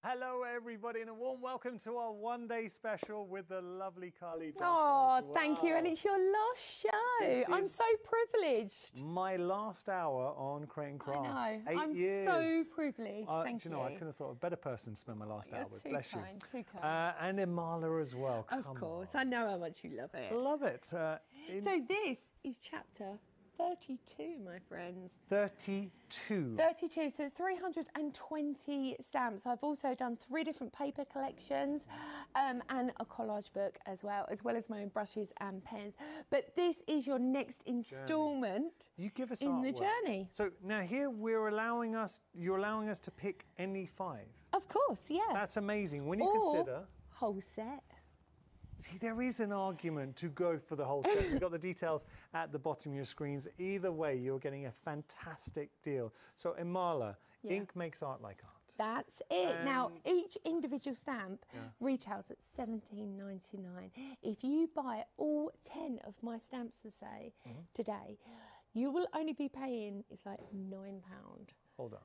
Hello everybody and a warm welcome to our one-day special with the lovely Carley. Oh, thank you, and it's your last show. I'm so privileged. My last hour on Create and Craft. I know. 8 I'm years. so privileged. Thank you. Do you know, I couldn't have thought of a better person to spend my last hour with. Too Bless kind, you. too kind. And Imala as well. Of course, I know how much you love it. Love it. So this is chapter 32, my friends. 32. 32, so it's 320 stamps. I've also done 3 different paper collections and a collage book as well as my own brushes and pens. But this is your next instalment you give us in the artwork. journey. So now here you're allowing us to pick any 5. Of course, yeah. That's amazing. When you consider... whole set. See, there is an argument to go for the whole set. We've got the details at the bottom of your screens. Either way, you're getting a fantastic deal. So, Imala, ink makes art like art. That's it. Now, each individual stamp retails at $17.99. If you buy all 10 of my stamps today, you will only be paying, it's like £9. Hold on.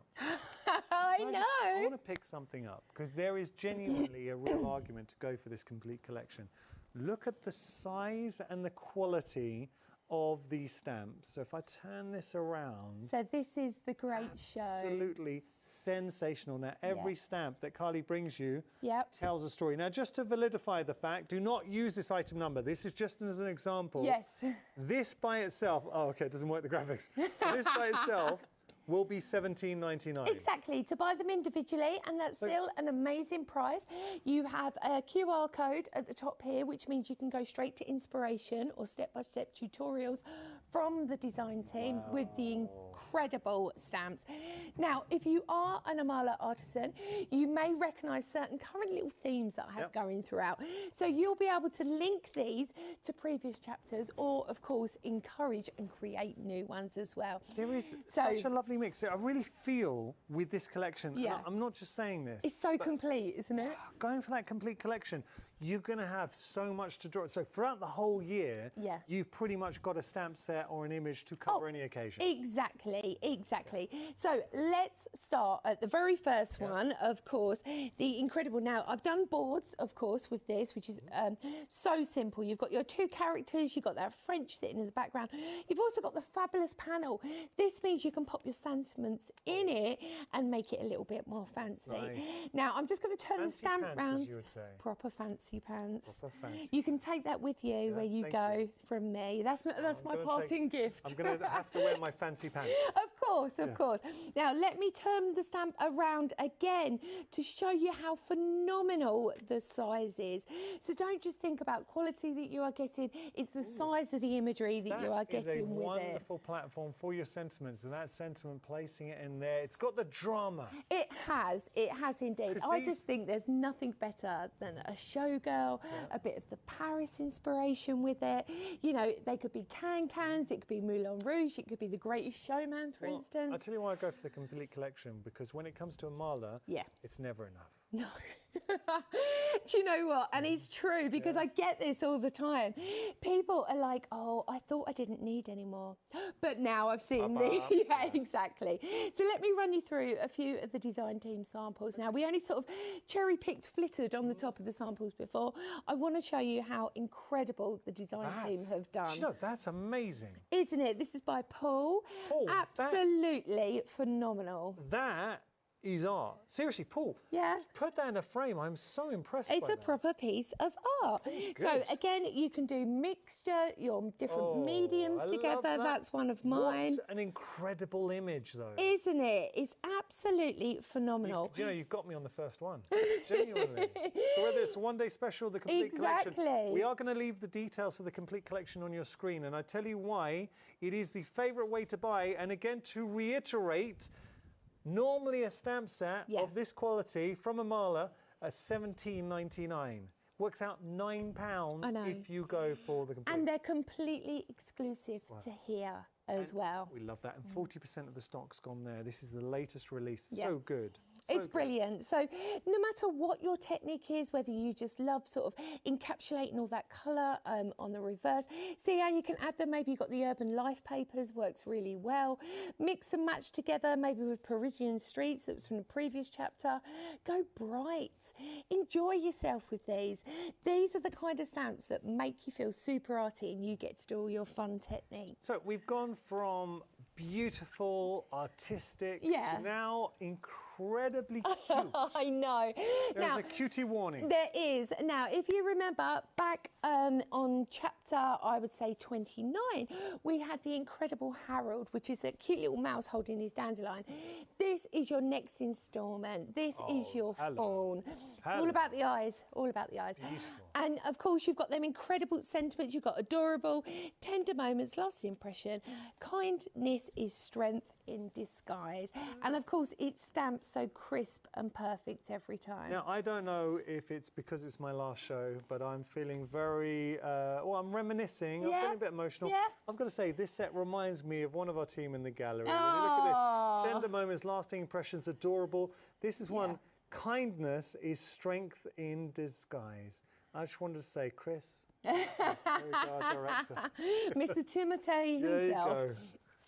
I know. I want to pick something up because there is genuinely a real argument to go for this complete collection. Look at the size and the quality of these stamps. So if I turn this around... So this is the great show. Absolutely sensational. Now, every stamp that Carley brings you tells a story. Now, just to validify the fact, do not use this item number. This is just as an example. Yes. This by itself... Oh, OK, it doesn't work, the graphics. This by itself... will be $17.99. Exactly, to buy them individually, and that's still an amazing price. You have a QR code at the top here, which means you can go straight to inspiration or step-by-step tutorials from the design team with the incredible stamps. Now, if you are an Imala artisan, you may recognise certain current little themes that I have going throughout. So you'll be able to link these to previous chapters or, of course, encourage and create new ones as well. There is such a lovely mix. I really feel with this collection, and I'm not just saying this. It's so complete, isn't it? Going for that complete collection, you're going to have so much to draw. So throughout the whole year, you've pretty much got a stamp set or an image to cover any occasion. Exactly, exactly. So let's start at the very first one, of course, the incredible. Now, I've done boards, of course, with this, which is so simple. You've got your 2 characters, you've got that French sitting in the background. You've also got the fabulous panel. This means you can pop your sentiments in it and make it a little bit more fancy. Nice. Now, I'm just going to turn the stamp round. As you would say. Proper fancy pants. Proper fancy. You can take that with you where you go from me. That's my parting gift. I'm going to have to wear my fancy pants. Of course, of course. Now, let me turn the stamp around again to show you how phenomenal the size is. So don't just think about quality that you are getting, it's the size of the imagery that you are getting with it. That is a wonderful platform for your sentiments, and that sentiment, placing it in there, it's got the drama. It has indeed. I just think there's nothing better than a showgirl, a bit of the Paris inspiration with it. You know, they could be can-cans, it could be Moulin Rouge, it could be The Greatest Showman, for instance. I'll tell you why I go for the complete collection, because when it comes to Imala, it's never enough. No. Do you know what? And it's true, because I get this all the time. People are like, oh, I thought I didn't need any more. But now I've seen the... Yeah, exactly. So let me run you through a few of the design team samples. Now, we only sort of cherry-picked, flittered on the top of the samples before. I want to show you how incredible the design team have done. Do you know, that's amazing. Isn't it? This is by Paul. Absolutely phenomenal. That is art. Seriously, Paul. Yeah. Put that in a frame. I'm so impressed by that. It's a proper piece of art. So again, you can do mixture, your different mediums together. That's one of mine. What an incredible image, though. Isn't it? It's absolutely phenomenal. You know, you've got me on the first one. Genuinely. So whether it's a one-day special, the complete collection, we are going to leave the details for the complete collection on your screen. And I tell you why. It is the favourite way to buy. And again, to reiterate, normally a stamp set of this quality from Imala at $17.99. Works out £9 if you go for the complete. And they're completely exclusive to here. as well. We love that. And 40% of the stock's gone there. This is the latest release. Yeah. So good. It's brilliant. So no matter what your technique is, whether you just love sort of encapsulating all that colour on the reverse, see how you can add them. Maybe you've got the Urban Life papers, works really well. Mix and match together, maybe with Parisian Streets, that was from the previous chapter. Go bright. Enjoy yourself with these. These are the kind of stamps that make you feel super arty and you get to do all your fun techniques. So we've gone from beautiful, artistic, to now incredibly cute. I know. There's a cutie warning. There is. Now, if you remember back on chapter, I would say 29, we had the incredible Harold, which is that cute little mouse holding his dandelion. This is your next instalment. This is your fawn. It's all about the eyes, all about the eyes. Beautiful. And of course, you've got them incredible sentiments. You've got adorable, tender moments, lasting impression. Kindness is strength in disguise. And of course, it's stamped so crisp and perfect every time. Now, I don't know if it's because it's my last show, but I'm feeling very, well, I'm reminiscing. I'm feeling a bit emotional. Yeah. I've got to say, this set reminds me of one of our team in the gallery. When you look at this, tender moments, lasting impressions, adorable. This is one, kindness is strength in disguise. I just wanted to say, Chris, there we go, our director. Mr. Timotei himself. There you go.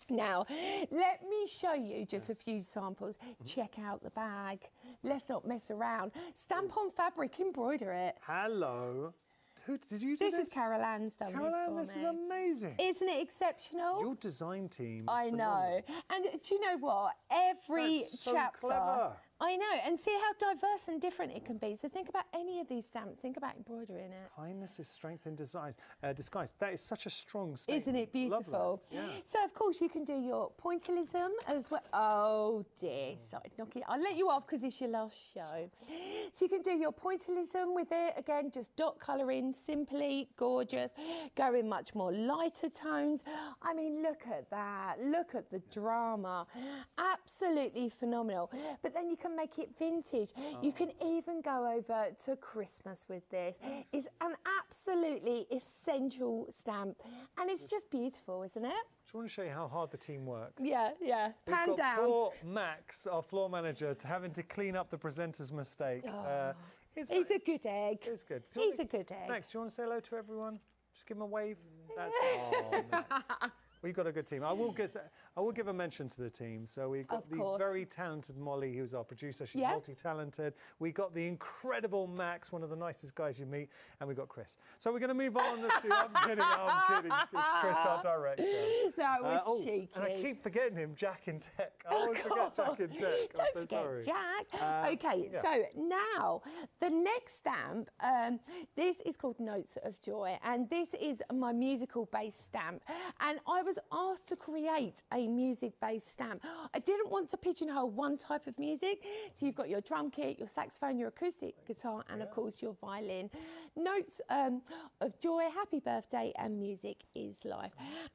Now, let me show you just a few samples. Check out the bag. Let's not mess around. Stamp on fabric, embroider it. Hello. Who did you do this? This is Carol Ann's done Carol Ann, this is amazing. Isn't it exceptional? Your design team. I know. And do you know what? Every That's so chapter. clever. I know, and see how diverse and different it can be. So think about any of these stamps. Think about embroidering it. Kindness is strength in disguise. That is such a strong statement. Isn't it beautiful? Yeah. So, of course, you can do your pointillism as well. Oh, dear, started knocking. I'll let you off because it's your last show. So you can do your pointillism with it. Again, just dot colouring, simply gorgeous. Go in much more lighter tones. I mean, look at that. Look at the drama. Absolutely phenomenal. But then you can make it vintage. You can even go over to Christmas with this. It's an absolutely essential stamp, and it's just beautiful, isn't it? Just want to show you how hard the team work. Yeah. Pan We've got down. poor Max, our floor manager, having to clean up the presenter's mistake. He's a good egg. It's good. He's a good egg. Max, do you want to say hello to everyone? Just give him a wave. That's Max. We've got a good team. I will give a mention to the team. So we've got the very talented Molly, who's our producer. She's multi-talented. We got the incredible Max, one of the nicest guys you meet, and we got Chris. So we're going to move on to. I'm kidding. It's Chris, our director. That was cheeky. And I keep forgetting him, Jack in Tech. I always forget Jack in Tech. Don't forget Jack. Okay, so now the next stamp. This is called Notes of Joy, and this is my musical-based stamp. And I was asked to create a music-based stamp. I didn't want to pigeonhole one type of music. So you've got your drum kit, your saxophone, your acoustic guitar, and of course your violin. Notes of joy, happy birthday, and music is life.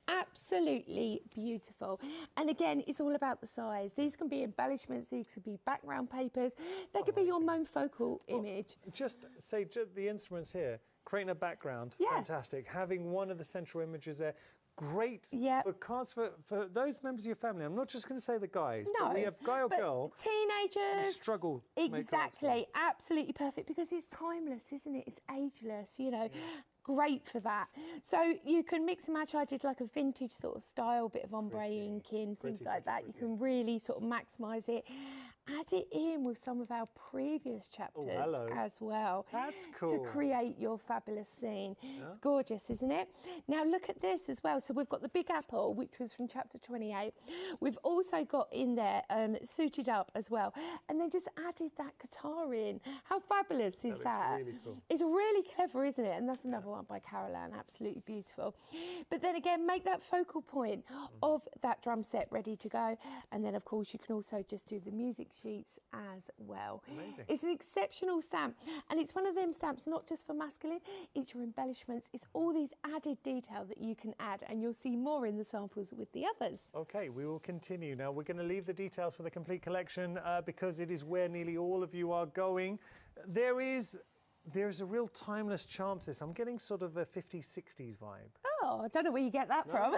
Absolutely beautiful. And again, it's all about the size. These can be embellishments, these could be background papers, they could be your monofocal image. Just say the instruments here, creating a background, fantastic. Having one of the central images there, great for cards for those members of your family. I'm not just going to say the guys, but we have guy or girl. Teenagers. We struggle. Exactly. Absolutely perfect because it's timeless, isn't it? It's ageless, you know. Great for that. So you can mix and match. I did like a vintage sort of style, bit of ombre inking, things like that. You can really sort of maximise it. Add it in with some of our previous chapters as well. That's cool. To create your fabulous scene. Yeah. It's gorgeous, isn't it? Now look at this as well. So we've got the Big Apple, which was from chapter 28. We've also got in there Suited Up as well. And then just added that guitar in. How fabulous is that? Really cool. It's really clever, isn't it? And that's another one by Carol Ann. Absolutely beautiful. But then again, make that focal point of that drum set ready to go. And then, of course, you can also just do the music sheets as well. Amazing. It's an exceptional stamp, and it's one of them stamps not just for masculine, it's your embellishments, it's all these added detail that you can add, and you'll see more in the samples with the others. Okay, we will continue. Now we're going to leave the details for the complete collection because it is where nearly all of you are going. There is there's a real timeless charm to this. I'm getting sort of a 50s, 60s vibe. Oh, I don't know where you get that from.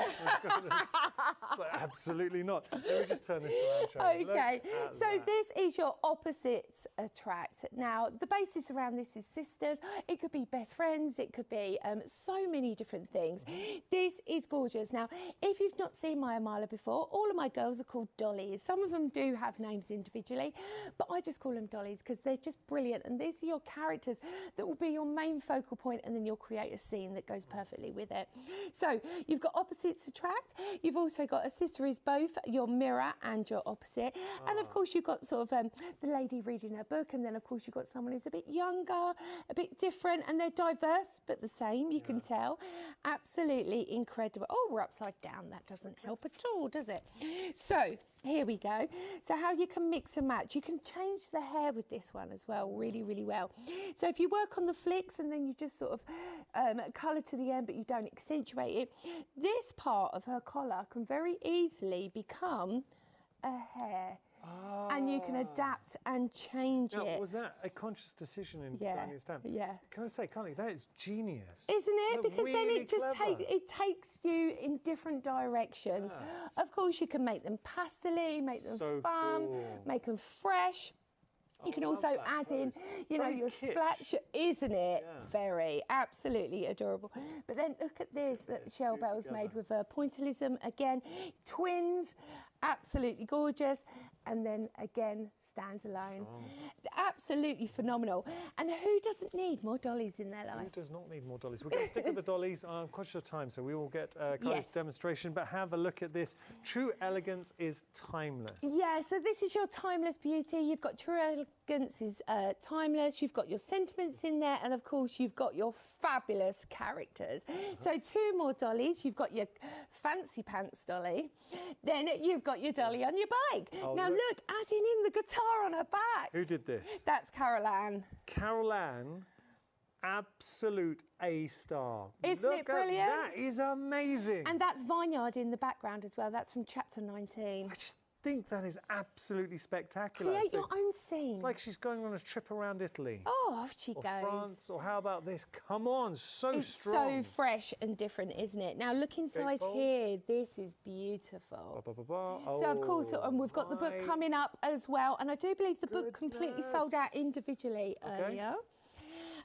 But absolutely not. Let me just turn this around, shall we? Okay, so this is your opposites attract. Now, the basis around this is sisters. It could be best friends. It could be so many different things. This is gorgeous. Now, if you've not seen my Amala before, all of my girls are called Dollies. Some of them do have names individually, but I just call them Dollies because they're just brilliant. And these are your characters that will be your main focal point, and then you'll create a scene that goes perfectly with it. So you've got opposites attract. You've also got a sister is both your mirror and your opposite. And of course, you've got sort of the lady reading her book. And then, of course, you've got someone who's a bit younger, a bit different. And they're diverse, but the same, you can tell. Absolutely incredible. Oh, we're upside down. That doesn't help at all, does it? So here we go. So how you can mix and match. You can change the hair with this one as well, really, really well. So if you work on the flicks and then you just sort of colour to the end, but you don't accentuate it, this part of her collar can very easily become a hair. Oh. And you can adapt and change it. Was that a conscious decision in designing the stamp? Yeah. Can I say, Carley, that is genius. Isn't it? Because then really it just takes you in different directions. Yeah. Of course, you can make them pastel-y, make them fun, make them fresh. You can also add in, you know, your splash, isn't it? Yeah. Very, absolutely adorable. But then look at this that Shell Bell's made with pointillism again. Twins, absolutely gorgeous. And then again, stands alone. Absolutely phenomenal. And who doesn't need more dollies in their life? Who does not need more dollies? We're going to stick with the dollies. I'm conscious of time, so we will get Carley's demonstration. But have a look at this. True elegance is timeless. Yeah, so this is your timeless beauty. You've got true elegance is timeless. You've got your sentiments in there. And of course, you've got your fabulous characters. So 2 more dollies. You've got your fancy pants dolly. Then you've got your dolly on your bike. Now, look, adding in the guitar on her back. Who did this? That's Carol Ann. Carol Ann, absolute A-star. Isn't it brilliant? That is amazing. And that's Vineyard in the background as well. That's from chapter 19. I just think that is absolutely spectacular. Create your own scene. It's like she's going on a trip around Italy. Oh, off she or goes. France, or how about this? Come on, so it's strong. So fresh and different, isn't it? Now look inside here. This is beautiful. So of course, and we've got the book coming up as well. And I do believe the book completely sold out individually earlier.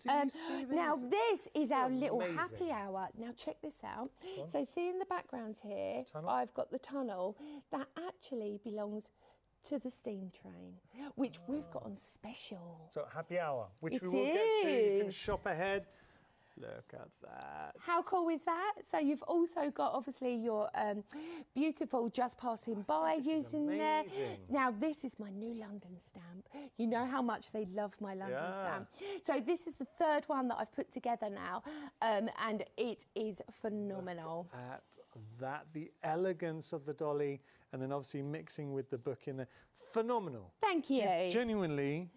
Now this is our little happy hour. Now check this out. So see in the background here, I've got the tunnel that actually belongs to the steam train, which we've got on special. So happy hour, which we will get to. You can shop ahead. Look at that. How cool is that? So you've also got obviously your beautiful just passing by using there. Now this is my new London stamp. You know how much they love my London stamp. So this is the 3rd one that I've put together now, and it is phenomenal. Look at that, the elegance of the dolly, and then obviously mixing with the book in there. Phenomenal. Thank you. Genuinely.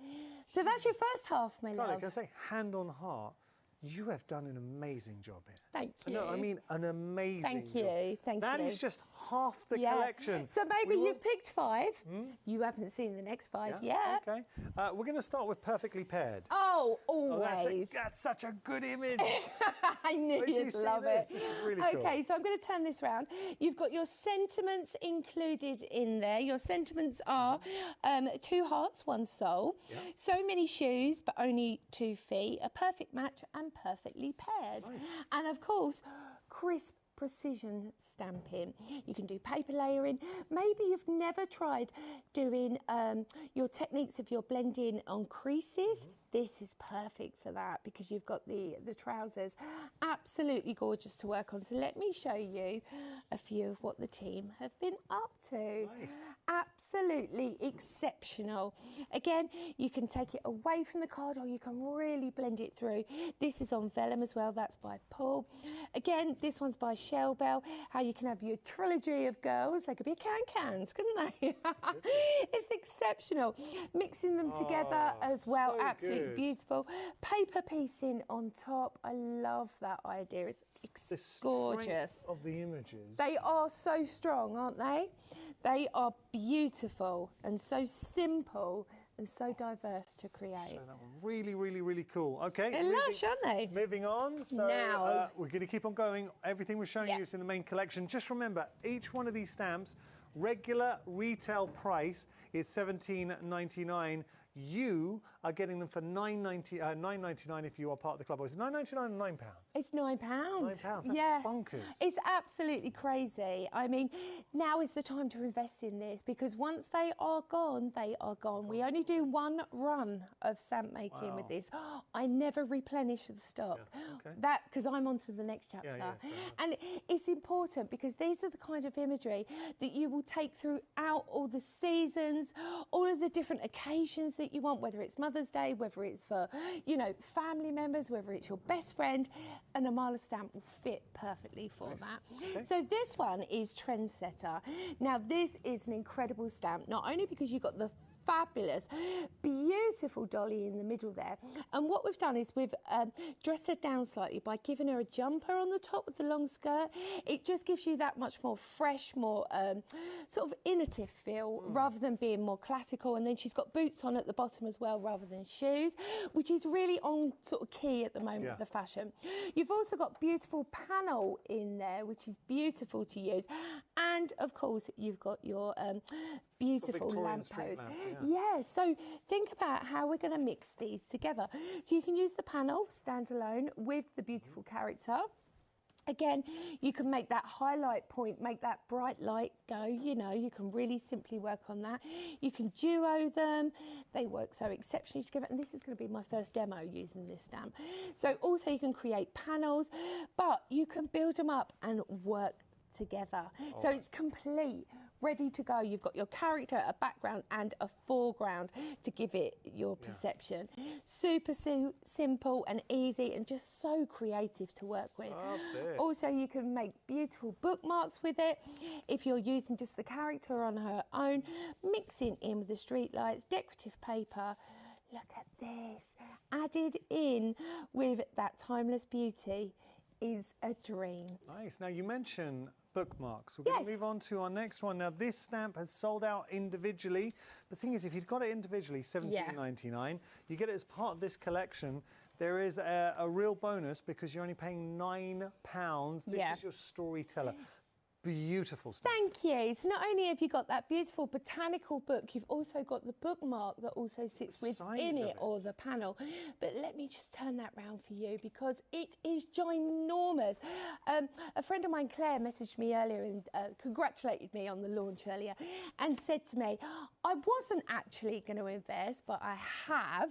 So that's your first half, my love. Can I say, hand on heart, you have done an amazing job here. Thank you. No, I mean an amazing job. Thank you. That is just half the collection. So maybe you've picked 5. You haven't seen the next 5 yet. Okay. We're going to start with perfectly paired. Oh, always. That's such a good image. I knew you'd love it. This is really cool. Okay, so I'm going to turn this round. You've got your sentiments included in there. Your sentiments are 2 hearts, 1 soul. So many shoes, but only 2 feet. A perfect match and perfectly paired. Nice. And of course, crisp precision stamping. You can do paper layering. Maybe you've never tried doing your techniques of your blending on creases. This is perfect for that because you've got the trousers. Absolutely gorgeous to work on. So let me show you a few of what the team have been up to. Nice. Absolutely exceptional. Again, you can take it away from the card or you can really blend it through. This is on vellum as well. That's by Paul. Again, this one's by Shell Bell. How you can have your trilogy of girls. They could be can-cans, couldn't they? It's exceptional. Mixing them together as well. So absolutely beautiful. Paper piecing on top. I love that idea. It's gorgeous. Of the images. They are so strong, aren't they? They are beautiful and so simple and so diverse to create. Show that one. Really, really, really cool. Okay. They're lush, aren't they? Moving on. So Now. we're going to keep on going. Everything we're showing you is in the main collection. Just remember, each one of these stamps, regular retail price is $17.99. You are getting them for $9.99 if you are part of the club. Is it $9.99 or £9? It's £9. £9. That's bonkers. It's absolutely crazy. I mean, now is the time to invest in this because once they are gone, they are gone. We only do one run of stamp making with this. I never replenish the stock. That because I'm on to the next chapter. And it's important because these are the kind of imagery that you will take throughout all the seasons, all of the different occasions that you want, whether it's Mother's Day, whether it's for, you know, family members, whether it's your best friend, and a Marla stamp will fit perfectly for that. So this one is Trendsetter. Now this is an incredible stamp, not only because you've got the fabulous, beautiful dolly in the middle there. And what we've done is we've dressed her down slightly by giving her a jumper on the top with the long skirt. It just gives you that much more fresh, more sort of innovative feel rather than being more classical. And then she's got boots on at the bottom as well rather than shoes, which is really on sort of key at the moment with the fashion. You've also got beautiful panel in there, which is beautiful to use. And of course, you've got your beautiful lamppost. So think about how we're going to mix these together. So you can use the panel standalone with the beautiful character. Again, you can make that highlight point, make that bright light go, you know, you can really simply work on that. You can duo them. They work so exceptionally together. And this is going to be my first demo using this stamp. So also you can create panels, but you can build them up and work together. So it's complete, ready to go. You've got your character, a background and a foreground to give it your perception. Super simple and easy and just so creative to work with. Also, you can make beautiful bookmarks with it if you're using just the character on her own, mixing in with the street lights, decorative paper. Look at this, added in with that timeless beauty is a dream. Nice. Now you mentioned bookmarks. We're going to move on to our next one. Now this stamp has sold out individually. The thing is, if you've got it individually, $17.99, you get it as part of this collection. There is a real bonus because you're only paying £9. This is your storyteller. Beautiful stuff. Thank you. So not only have you got that beautiful botanical book, you've also got the bookmark that also sits within it, or the panel. But let me just turn that round for you because it is ginormous. A friend of mine, Claire, messaged me earlier and congratulated me on the launch earlier and said to me, I wasn't actually going to invest, but I have.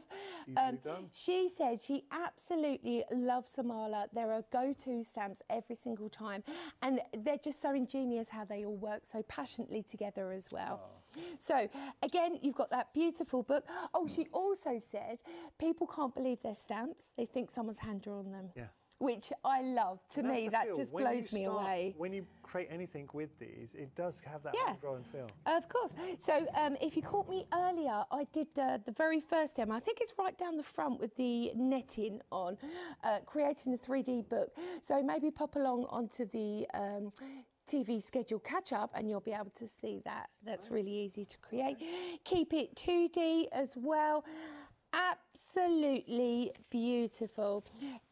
She said she absolutely loves Samala. There are go-to stamps every single time and they're just so ingenious how they all work so passionately together as well. So again, you've got that beautiful book. Oh, she also said people can't believe their stamps. They think someone's hand drawn them. Which I love. To me, that just blows me away. When you create anything with these, it does have that hand-drawn feel. Of course. So if you caught me earlier, I did the very first demo. I think it's right down the front with the netting on, creating a 3D book. So maybe pop along onto the TV schedule catch-up and you'll be able to see that. That's really easy to create. Keep it 2D as well. Absolutely beautiful.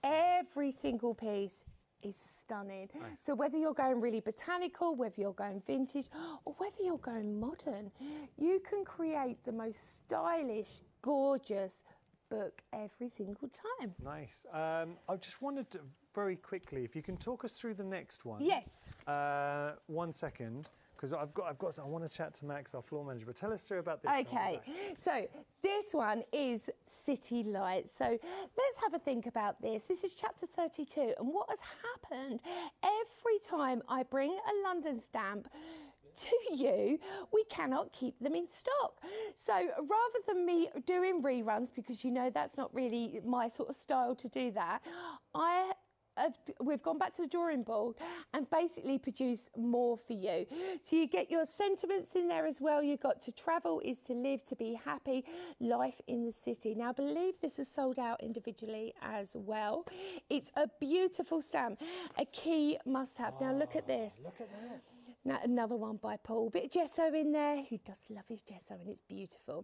Every single piece is stunning. So whether you're going really botanical, whether you're going vintage, or whether you're going modern, you can create the most stylish, gorgeous book every single time. Nice. I just wanted to very quickly, if you can talk us through the next one. Yes. 1 second. Because I want to chat to Max, our floor manager, but tell us through about this. Okay, so this one is City Lights. So let's have a think about this. This is chapter 32, and what has happened every time I bring a London stamp to you, we cannot keep them in stock. So rather than me doing reruns, because you know that's not really my sort of style to do that, we've gone back to the drawing board and basically produced more for you. So you get your sentiments in there as well. You've got to travel is to live, to be happy, life in the city. Now, I believe this is sold out individually as well. It's a beautiful stamp, a key must-have. Now, look at this. Look at that. Now another one by Paul. Bit of gesso in there. He does love his gesso, and it's beautiful.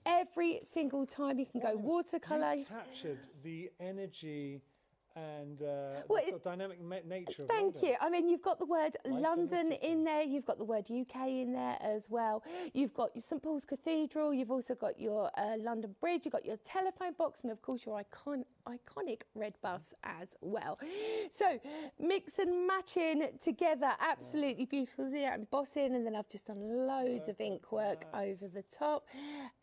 Every single time you can go watercolour. You captured the energy and the sort of dynamic nature of Thank London. you. I mean, you've got the word London in there. You've got the word UK in there as well. You've got your St Paul's Cathedral. You've also got your London Bridge. You've got your telephone box, and of course your iconic red bus as well. So mix and matching together, absolutely beautiful. Yeah, embossing, and then I've just done loads of ink work over the top.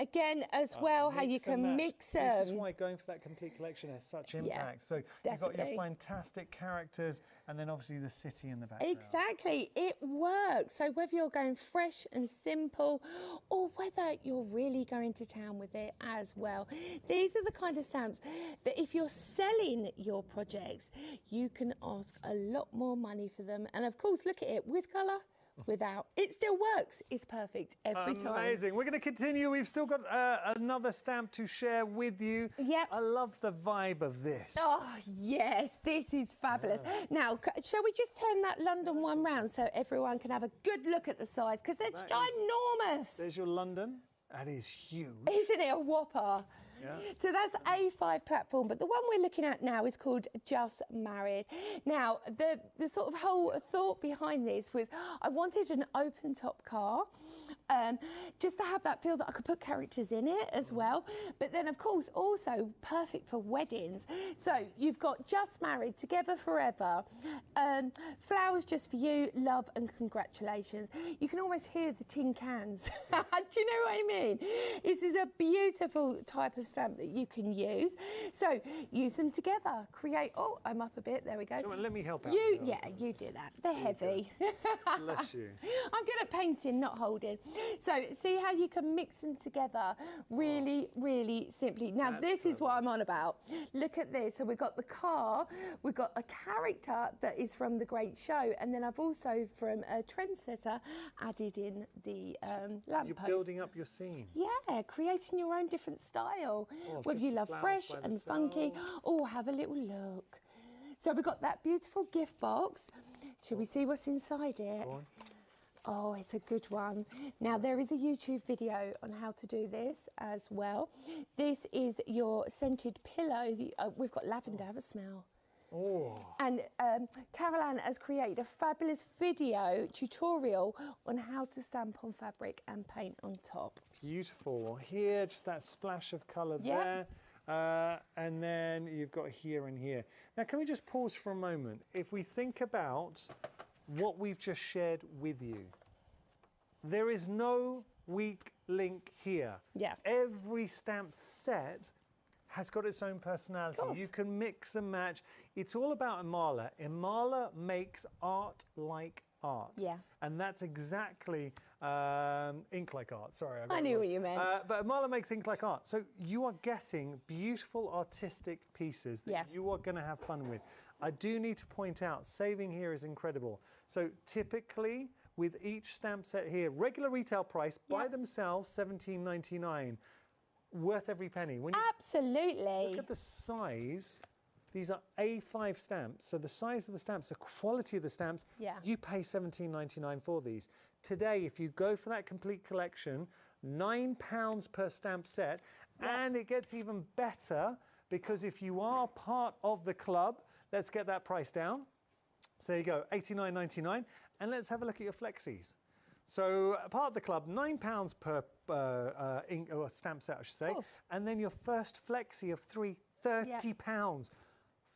Again, as well, how you can mix them. This is why going for that complete collection has such impact. So you've got your fantastic characters, and then obviously the city in the background. Exactly, it works. So whether you're going fresh and simple, or whether you're really going to town with it as well, these are the kind of stamps that if you're selling your projects, you can ask a lot more money for them. And of course, look at it, with colour, without, it still works. It's perfect every time. Amazing. We're going to continue. We've still got another stamp to share with you. Yep. I love the vibe of this. Oh yes, this is fabulous. Now, shall we just turn that London one round so everyone can have a good look at the size, because it's ginormous. There's your London. That is huge. Isn't it a whopper? Yeah. So that's A5 platform, but the one we're looking at now is called Just Married. Now, the sort of whole thought behind this was I wanted an open top car, just to have that feel that I could put characters in it as well. But then, of course, also perfect for weddings. So you've got Just Married, Together Forever, flowers just for you, love and congratulations. You can almost hear the tin cans. Do you know what I mean? This is a beautiful type of stamp that you can use. So use them together, create, oh, I'm up a bit, there we go. Let me help out. Yeah, you do that. They're heavy. Bless you. I'm good at painting, not holding. So see how you can mix them together really, really simply. Now this is what I'm on about. Look at this. So we've got the car, we've got a character that is from The Great Show, and then I've also, from a trendsetter, added in the lamppost. You're building up your scene. Yeah, creating your own different style. Whether you love fresh and funky, or have a little look. So we've got that beautiful gift box. Shall we see what's inside it? Oh, it's a good one. Now, there is a YouTube video on how to do this as well. This is your scented pillow. We've got lavender, have a smell. Oh. And Caroline has created a fabulous video tutorial on how to stamp on fabric and paint on top. Beautiful. Here, just that splash of colour there. And then you've got here and here. Now, can we just pause for a moment? If we think about what we've just shared with you, there is no weak link here. Yeah. Every stamp set has got its own personality. You can mix and match. It's all about Imala. Imala makes art like art. Yeah. And that's exactly ink like art. Sorry, I knew what you meant. But Imala makes ink like art. So you are getting beautiful artistic pieces that you are going to have fun with. I do need to point out, saving here is incredible. So typically, with each stamp set here, regular retail price by themselves, $17.99. Worth every penny. When you Absolutely. look at the size, these are A5 stamps. So the size of the stamps, the quality of the stamps, you pay $17.99 for these. Today, if you go for that complete collection, £9 per stamp set, and it gets even better because if you are part of the club, let's get that price down. So there you go, $89.99, and let's have a look at your flexies. So part of the club, £9 per ink or stamp set, I should say, and then your first flexi of £30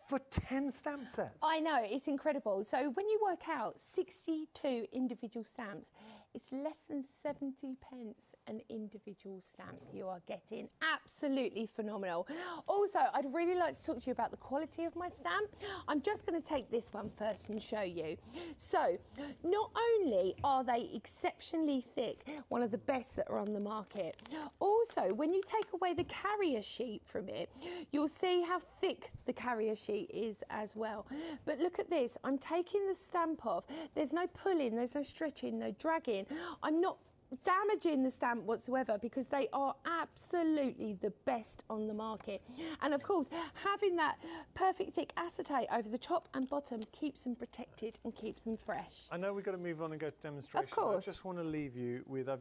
for 10 stamp sets. I know, it's incredible. So when you work out 62 individual stamps, it's less than 70 pence an individual stamp you are getting. Absolutely phenomenal. Also, I'd really like to talk to you about the quality of my stamp. I'm just going to take this one first and show you. So, not only are they exceptionally thick, one of the best that are on the market, also, when you take away the carrier sheet from it, you'll see how thick the carrier sheet is as well. But look at this, I'm taking the stamp off. There's no pulling, there's no stretching, no dragging. I'm not damaging the stamp whatsoever, because they are absolutely the best on the market. And of course, having that perfect thick acetate over the top and bottom keeps them protected and keeps them fresh. I know we've got to move on and go to demonstration. Of course. I just want to leave you with, I've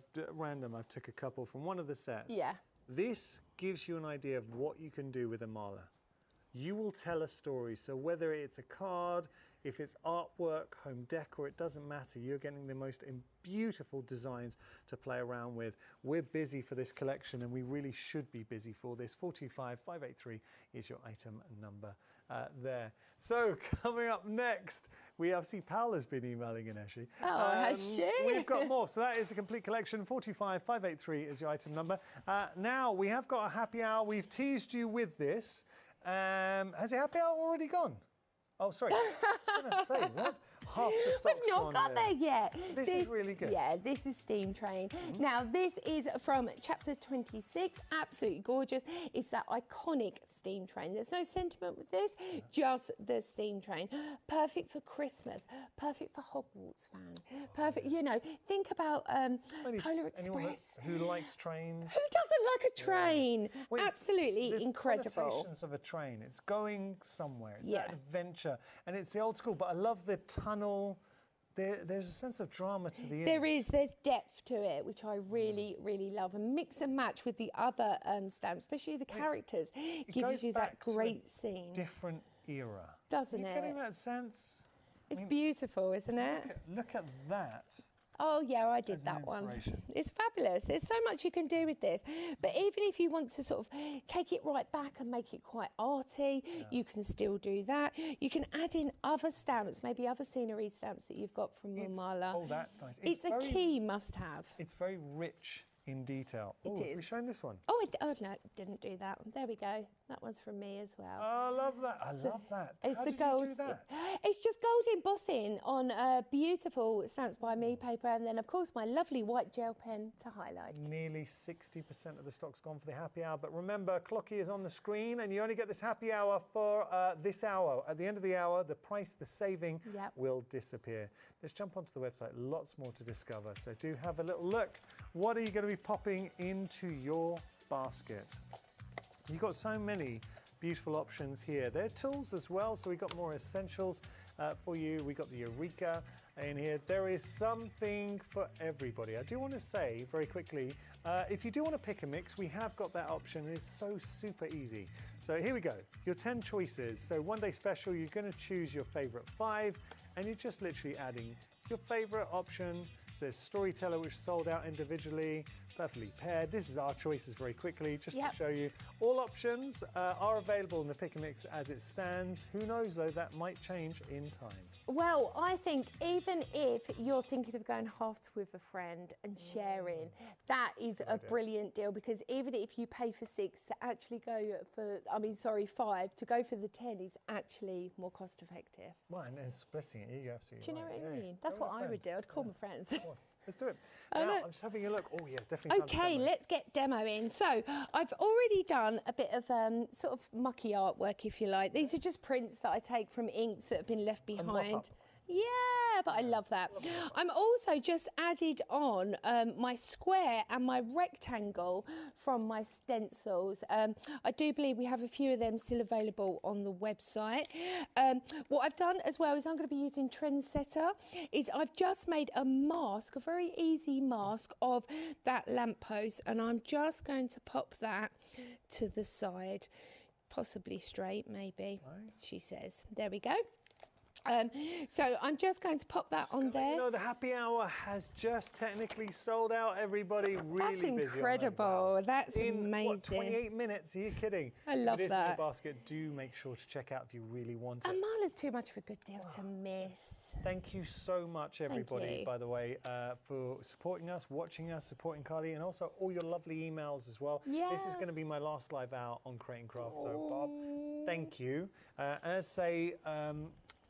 took a couple from one of the sets. Yeah. This gives you an idea of what you can do with a mala. You will tell a story, so whether it's a card, if it's artwork, home decor, it doesn't matter. You're getting the most beautiful designs to play around with. We're busy for this collection, and we really should be busy for this. 425583 is your item number there. So coming up next, we have, see, Paola's been emailing in, actually. Oh, has she? We've got more. So that is a complete collection. 42583 is your item number. Now, we have got a happy hour. We've teased you with this. Has the happy hour already gone? Oh, sorry. I was going to say, what? Half the stock's We've not got there yet. This is really good. Yeah, this is Steam Train. Now, this is from chapter 26. Absolutely gorgeous. It's that iconic Steam Train. There's no sentiment with this, just the Steam Train. Perfect for Christmas. Perfect for Hogwarts fan. Perfect, you know, think about Polar Express. Who likes trains? Who doesn't like a train? Well, absolutely the incredible. connotations of a train. It's going somewhere. It's that adventure. And it's the old school, but I love the tunnel. There's a sense of drama to the image. There's depth to it, which I really, really love. And mix and match with the other stamps, especially the characters, gives you that great scene. Different era. Doesn't Are you it? getting that sense? It's beautiful, isn't it? Look at that. Oh, yeah, I did that one. It's fabulous. There's so much you can do with this. But even if you want to sort of take it right back and make it quite arty, you can still do that. You can add in other stamps, maybe other scenery stamps that you've got from Mala. Oh, that's nice. It's a key must-have. It's very rich in detail. It is. Have we shown this one? Oh, no, didn't do that one. There we go. That one's from me as well. Oh, I love that. I love that. It's How the did gold. you do that? It's just gold embossing on beautiful Stamps by Me paper, and then of course my lovely white gel pen to highlight. Nearly 60% of the stock's gone for the happy hour, but remember, Clocky is on the screen, and you only get this happy hour for this hour. At the end of the hour, the price, the saving will disappear. Let's jump onto the website. Lots more to discover, so do have a little look. What are you going to be popping into your basket? You've got so many beautiful options here. They're tools as well, so we've got more essentials for you. We got the Eureka in here. There is something for everybody. I do want to say very quickly, if you do want to pick a mix, we have got that option. It's so super easy. So here we go, your 10 choices. So one day special, you're going to choose your favorite 5, and you're just literally adding your favorite option. So there's Storyteller, which sold out individually, perfectly paired. This is our choices very quickly, just to show you. All options are available in the Pick and Mix as it stands. Who knows, though, that might change in time. Well, I think even if you're thinking of going halves with a friend and sharing, that is a brilliant deal, because even if you pay for 6 to actually go for, 5, to go for the 10 is actually more cost effective. Well, and then splitting it, you're absolutely Do you know right. what I mean? That's what I would do. I'd call my friends. Let's do it. Now, I'm just having a look. Oh, yeah, definitely. Okay, let's get demo in. So I've already done a bit of sort of mucky artwork, if you like. These are just prints that I take from inks that have been left behind. Yeah, but I love that. I'm also just added on my square and my rectangle from my stencils. I do believe we have a few of them still available on the website. What I've done as well is I'm going to be using Trendsetter. I've just made a mask, a very easy mask of that lamppost, and I'm just going to pop that to the side, possibly straight, maybe, she says. There we go. So I'm just going to pop that on there. You know, the happy hour has just technically sold out, everybody. Really busy. That's incredible. That's amazing. What, 28 minutes? Are you kidding? I love that. If it is in the basket, do make sure to check out if you really want it. A mile is too much of a good deal to miss. Thank you so much, everybody, by the way, for supporting us, watching us, supporting Carly, and also all your lovely emails as well. Yeah. This is going to be my last live out on Create and Craft, so Bob, thank you. As I say,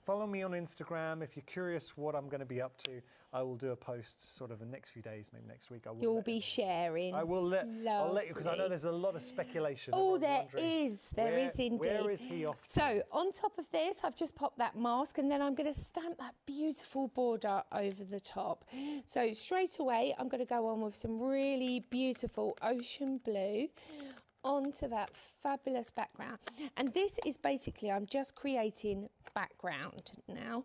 follow me on Instagram. If you're curious what I'm going to be up to, I will do a post sort of in the next few days, maybe next week. You'll be sharing. I'll let you, because I know there's a lot of speculation. Oh, there is indeed. Where is he off to? So on top of this, I've just popped that mask, and then I'm going to stamp that beautiful border over the top. So straight away, I'm going to go on with some really beautiful ocean blue onto that fabulous background. And this is basically, I'm just creating background now.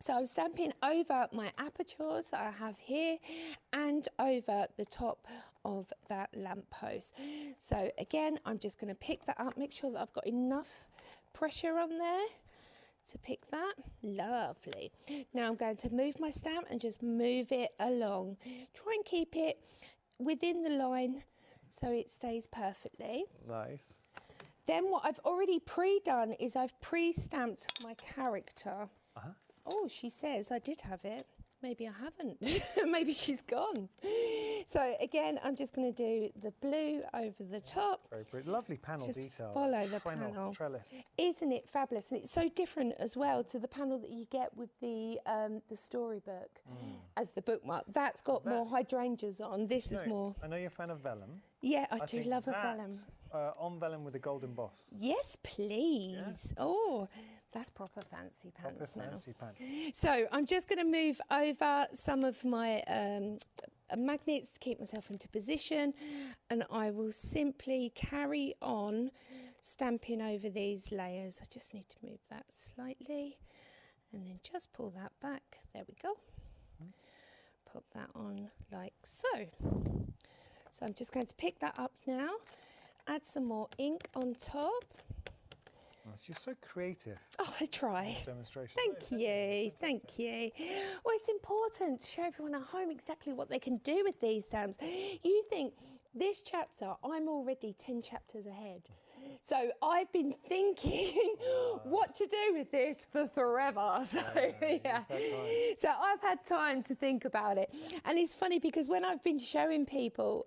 So I'm stamping over my apertures that I have here and over the top of that lamppost. So again, I'm just going to pick that up, make sure that I've got enough pressure on there to pick that. Lovely. Now I'm going to move my stamp and just move it along. Try and keep it within the line so it stays perfectly. Nice. Then what I've already pre-done is I've pre-stamped my character. Oh, she says I did have it. Maybe I haven't. Maybe she's gone. So again, I'm just going to do the blue over the top. Very pretty. Lovely panel just detail. Follow the panel. Trellis. Isn't it fabulous? And it's so different as well to the panel that you get with the storybook as the bookmark. That's got more hydrangeas on. This is more. I know you're a fan of vellum. Yeah, I do love a vellum. On vellum with a golden boss. Yes, please. Yeah. Oh, that's proper fancy pants proper fancy pants. So I'm just going to move over some of my magnets to keep myself into position, and I will simply carry on stamping over these layers. I just need to move that slightly and then just pull that back. There we go. Pop that on like so. So I'm just going to pick that up now, add some more ink on top. Nice. You're so creative. Oh, I try. Demonstration. Thank you. Thank you. Well, it's important to show everyone at home exactly what they can do with these stamps. You think this chapter, I'm already 10 chapters ahead. So I've been thinking what to do with this for forever. So, yeah. So I've had time to think about it. And it's funny because when I've been showing people,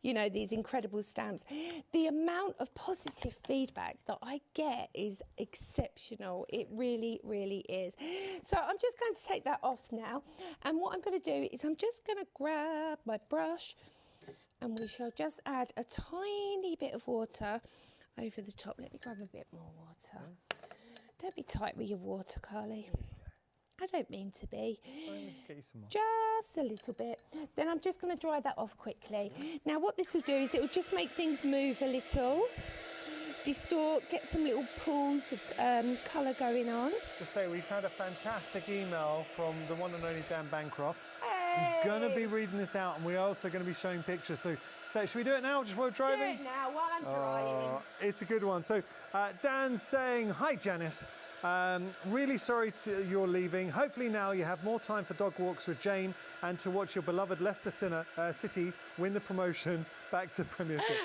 you know, these incredible stamps, the amount of positive feedback that I get is exceptional. It really, really is. So I'm just going to take that off now. And what I'm going to do is I'm just going to grab my brush and we shall just add a tiny bit of water over the top. Let me grab a bit more water. Don't be tight with your water, Carly. I don't mean to be. Get you some more. Just a little bit. Then I'm just going to dry that off quickly. Now what this will do is it will just make things move a little, distort, get some little pools of colour going on. Just say we've had a fantastic email from the one and only Dan Bancroft. Hey. I'm going to be reading this out, and we're also going to be showing pictures. So should we do it now, just while we're driving? Do it now while I'm driving. It's a good one. So Dan's saying, hi Janice, really sorry you're leaving. Hopefully now you have more time for dog walks with Jane and to watch your beloved Leicester City win the promotion back to the Premiership.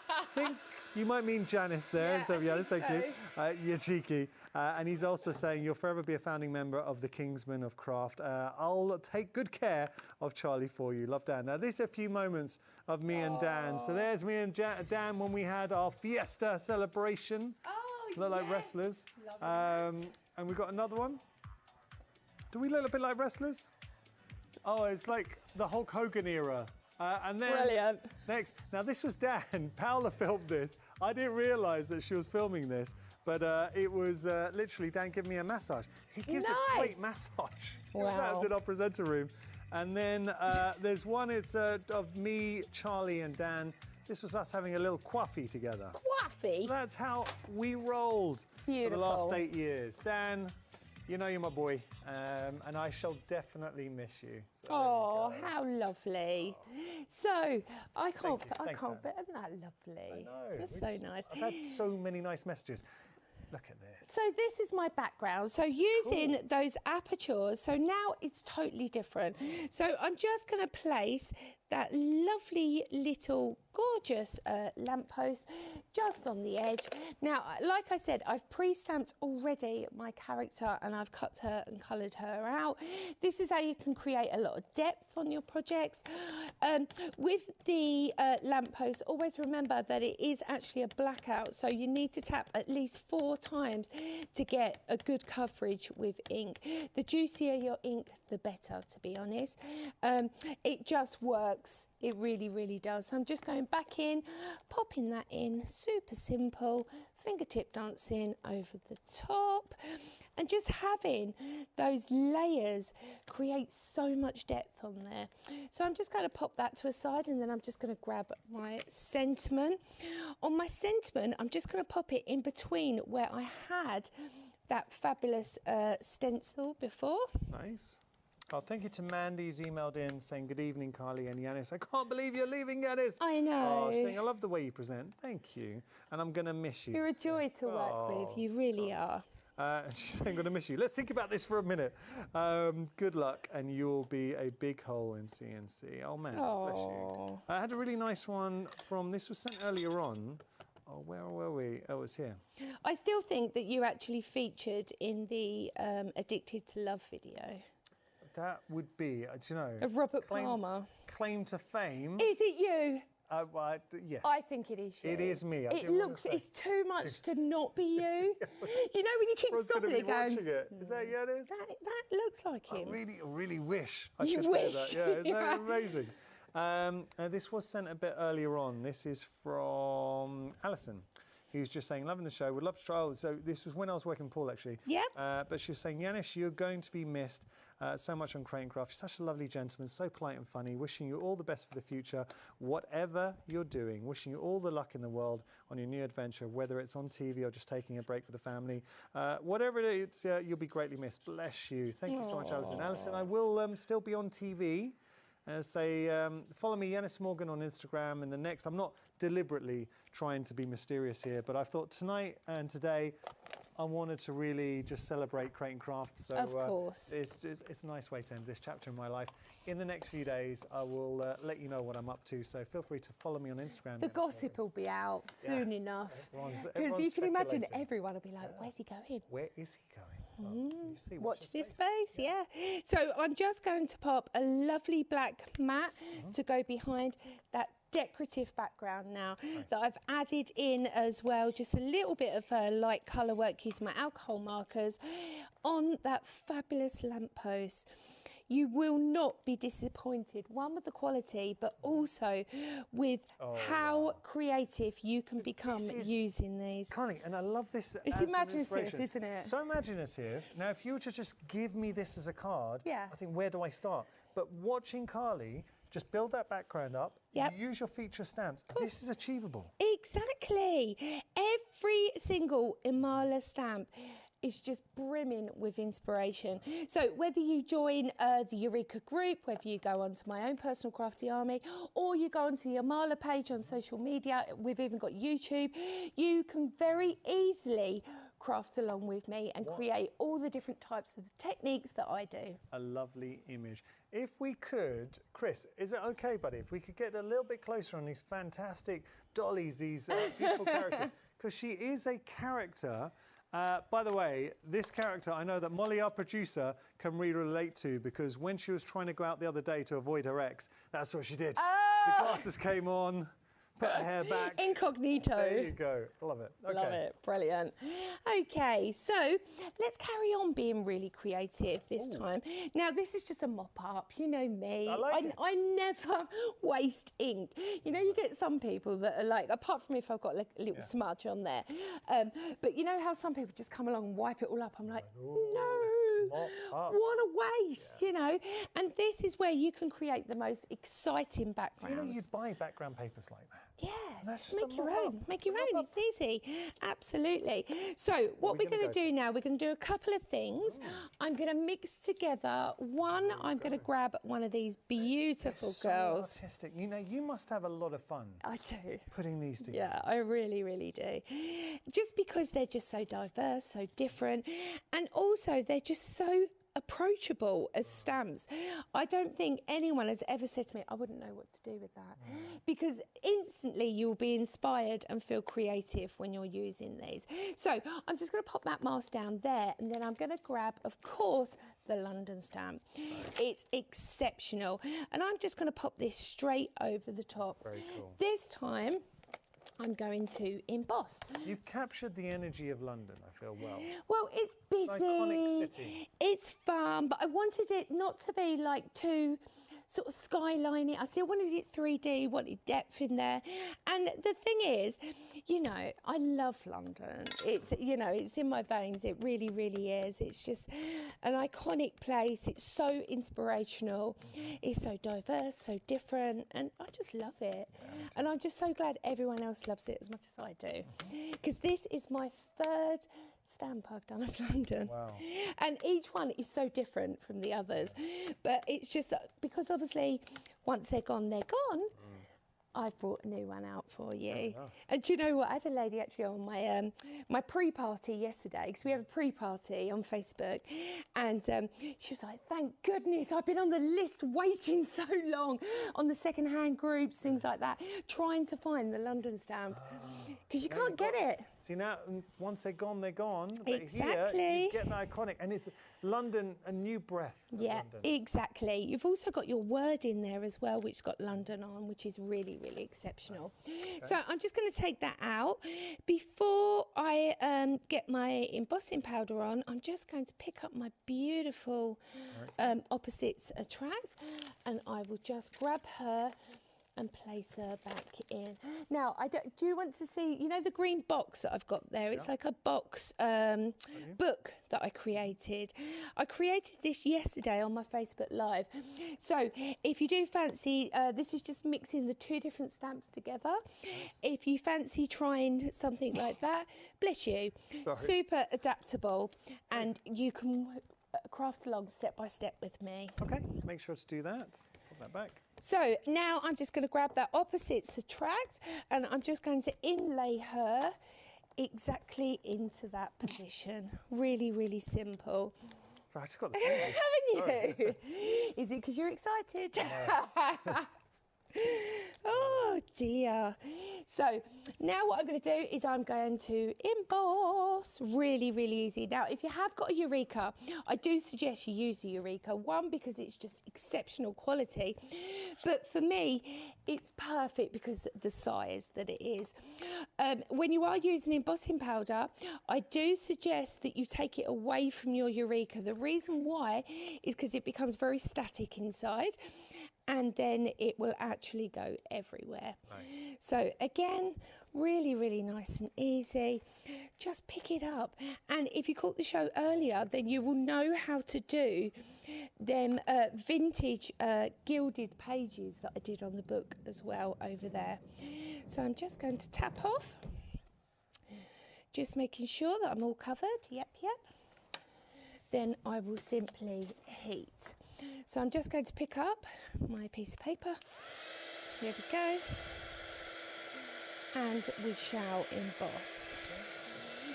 I think you might mean Janice there. Yeah, So Janice, thank so. you. You're cheeky. And he's also saying you'll forever be a founding member of the Kingsmen of Craft. I'll take good care of Charlie for you. Love, Dan. Now, these are a few moments of me and Dan. So there's me and Dan when we had our fiesta celebration. Oh, Look like wrestlers. Love and we've got another one. Do we look a bit like wrestlers? Oh, it's like the Hulk Hogan era. And then Brilliant. Next, now this was Dan. Paola filmed this. I didn't realise that she was filming this, but it was literally Dan giving me a massage. He gives a great massage. Wow. That was in our presenter room. And then there's one, it's of me, Charlie and Dan. This was us having a little coffee together. Coffee? So that's how we rolled for the last 8 years. Dan, you know you're my boy, and I shall definitely miss you. So oh, how lovely. Oh. So, I can't bet, isn't that lovely? I know. That's so nice. I've had so many nice messages. Look at this. So this is my background. So using those apertures, so now it's totally different. So I'm just going to place that lovely little gorgeous lamppost just on the edge. Now, like I said, I've pre-stamped already my character and I've cut her and coloured her out. This is how you can create a lot of depth on your projects. With the lamppost, always remember that it is actually a blackout, so you need to tap at least 4 times to get a good coverage with ink. The juicier your ink, the better, to be honest. It just works. It really, really does. So I'm just going back in, popping that in, super simple, fingertip dancing over the top, and just having those layers create so much depth on there. So I'm just going to pop that to a side, and then I'm just going to grab my sentiment. On my sentiment, I'm just going to pop it in between where I had that fabulous stencil before. Nice. Oh, thank you to Mandy who's emailed in saying, good evening, Carly and Yanis. I can't believe you're leaving, Yanis. I know. Oh, saying, I love the way you present. Thank you. And I'm going to miss you. You're a joy to work with. You really are. She's saying, I'm going to miss you. Let's think about this for a minute. Good luck, and you'll be a big hole in CNC. Oh, man, bless you. I had a really nice one from, this was sent earlier on. Oh, where were we? Oh, it's here. I still think that you actually featured in the Addicted to Love video. That would be, do you know? Of Robert Palmer. Claim to fame. Is it you? Yes. I think it is you. It is me. It looks, it's too much to not be you. You know when you keep stopping it going. Is that Yanis? That looks like him. I really wish I could say that. Yeah, isn't that amazing? This was sent a bit earlier on. This is from Alison, who's just saying, loving the show, would love to try. So this was when I was working with Paul, actually. Yeah. But she was saying, Yanis, you're going to be missed so much on Crate & Craft. You're such a lovely gentleman, so polite and funny. Wishing you all the best for the future, whatever you're doing. Wishing you all the luck in the world on your new adventure, whether it's on TV or just taking a break with the family. Whatever it is, you'll be greatly missed. Bless you. Thank you so much, Alison. Alison, I will still be on TV. Follow me, Yanis Morgan, on Instagram. And the next, I'm not deliberately trying to be mysterious here, but I thought tonight and today, I wanted to really just celebrate Crate & Craft. So of course. It's a nice way to end this chapter in my life. In the next few days, I will let you know what I'm up to. So feel free to follow me on Instagram. The gossip will be out soon enough. Because you can imagine everyone will be like, where's he going? Where is he going? Well, you see, watch this space, yeah. So I'm just going to pop a lovely black mat to go behind that decorative background now that I've added in as well, just a little bit of light colour work using my alcohol markers on that fabulous lamppost. You will not be disappointed, one with the quality, but also with how creative you can become using these. Carley, and I love this. It's imaginative, isn't it? So imaginative. Now, if you were to just give me this as a card, I think, where do I start? But watching Carley just build that background up, use your feature stamps. This is achievable. Exactly. Every single Imala stamp is just brimming with inspiration. So whether you join the Eureka group, whether you go onto my own personal crafty army, or you go onto the Imala page on social media, we've even got YouTube, you can very easily craft along with me and create all the different types of techniques that I do. A lovely image. If we could, Chris, is it okay, buddy, if we could get a little bit closer on these fantastic dollies, these beautiful characters, because she is a character. By the way, this character, I know that Molly, our producer, can really relate to, because when she was trying to go out the other day to avoid her ex, that's what she did. The glasses came on. Put her hair back. Incognito. There you go. Love it. Okay. Love it. Brilliant. Okay, so let's carry on being really creative this time. Now, this is just a mop-up. You know me. I never waste ink. You know, you get some people that are like, apart from if I've got like a little smudge on there, but you know how some people just come along and wipe it all up? I'm like, no, what a waste, you know? And this is where you can create the most exciting backgrounds. So, you know, you'd buy background papers like that. Yeah, just make your own. Make your own. It's easy. Absolutely. So what we're going to do now, we're going to do a couple of things. I'm going to mix together one. I'm going to grab one of these beautiful girls. So artistic. You know, you must have a lot of fun. I do. Putting these together. Yeah, I really, really do. Just because they're just so diverse, so different, and also they're just so approachable as stamps. I don't think anyone has ever said to me, I wouldn't know what to do with that. Because instantly you'll be inspired and feel creative when you're using these. So I'm just going to pop that mask down there, and then I'm going to grab, of course, the London stamp. It's exceptional. And I'm just going to pop this straight over the top. Very cool. This time, I'm going to emboss. You've captured the energy of London, I feel well. Well, it's busy. It's an iconic city. It's fun, but I wanted it not to be like too sort of skyline it. I still wanted it 3D, wanted depth in there. And the thing is, you know, I love London. It's, you know, it's in my veins. It really, really is. It's just an iconic place. It's so inspirational. It's so diverse, so different. And I just love it. And I'm just so glad everyone else loves it as much as I do. Because this is my third stamp I've done of London. Wow. And each one is so different from the others. But it's just that because obviously once they're gone, I've brought a new one out for you. And do you know what? I had a lady actually on my my pre-party yesterday, because we have a pre-party on Facebook, and she was like, thank goodness, I've been on the list waiting so long on the second-hand groups, things like that, trying to find the London stamp, because you can't get it. See, now, once they're gone, they're gone. But Exactly. here, you get an iconic, and it's London, a new breath of Yeah, London. exactly. You've also got your word in there as well, which got London on, which is really, really exceptional. Okay. So I'm just going to take that out. Before I get my embossing powder on, I'm just going to pick up my beautiful Opposites Attract, and I will just grab her and place her back in. Now, do you want to see, you know the green box that I've got there? It's like a box book that I created. I created this yesterday on my Facebook Live. So if you do fancy, this is just mixing the two different stamps together. If you fancy trying something like that, bless you. Super adaptable, and you can craft along step by step with me. Okay, make sure to do that. Put that back. So now I'm just going to grab that Opposites Attract, and I'm just going to inlay her exactly into that position. Really, really simple. So I just got the same. Haven't you? Is it because you're excited? No. Oh dear. So now what I'm going to do is I'm going to emboss. Really, really easy. Now, if you have got a Eureka, I do suggest you use a Eureka. One, because it's just exceptional quality. But for me, it's perfect because of the size that it is. When you are using embossing powder, I do suggest that you take it away from your Eureka. The reason why is because it becomes very static inside, and then it will actually go everywhere. Right. So again, really, really nice and easy. Just pick it up. And if you caught the show earlier, then you will know how to do them vintage gilded pages that I did on the book as well over there. So I'm just going to tap off, just making sure that I'm all covered. Yep, yep. Then I will simply heat. So I'm just going to pick up my piece of paper. Here we go. And we shall emboss.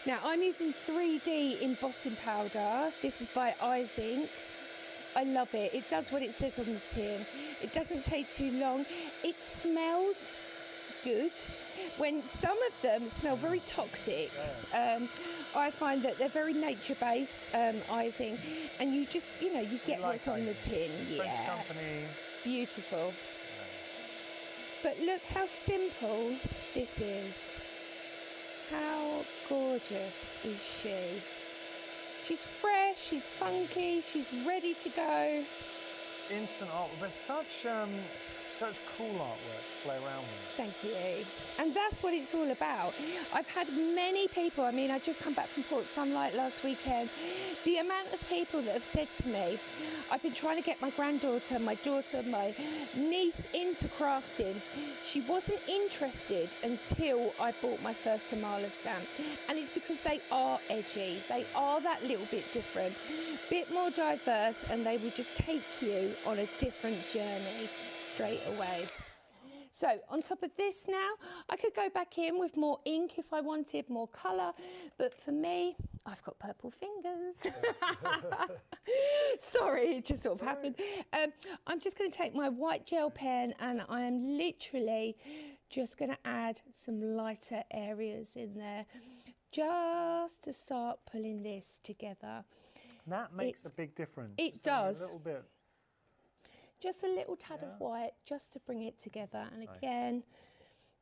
Now I'm using 3D embossing powder. This is by Zinc. I love it. It does what it says on the tin. It doesn't take too long. It smells good. When some of them smell very toxic, I find that they're very nature-based, icing, and you just, you know, you get what's on the tin. French company. Beautiful. But look how simple this is. How gorgeous is she? She's fresh, she's funky, she's ready to go. Instant art, but such cool artwork to play around with. Thank you. And that's what it's all about. I've had many people, I mean, I just come back from Port Sunlight last weekend. The amount of people that have said to me, I've been trying to get my granddaughter, my daughter, my niece into crafting. She wasn't interested until I bought my first Tamala stamp. And it's because they are edgy. They are that little bit different, bit more diverse, and they will just take you on a different journey straight away. So on top of this now, I could go back in with more ink if I wanted, more colour. But for me, I've got purple fingers. Sorry, it just sort of happened. I'm just going to take my white gel pen and I am literally just going to add some lighter areas in there just to start pulling this together. That makes a big difference. It does. A little bit. Just a little tad of white just to bring it together. And again,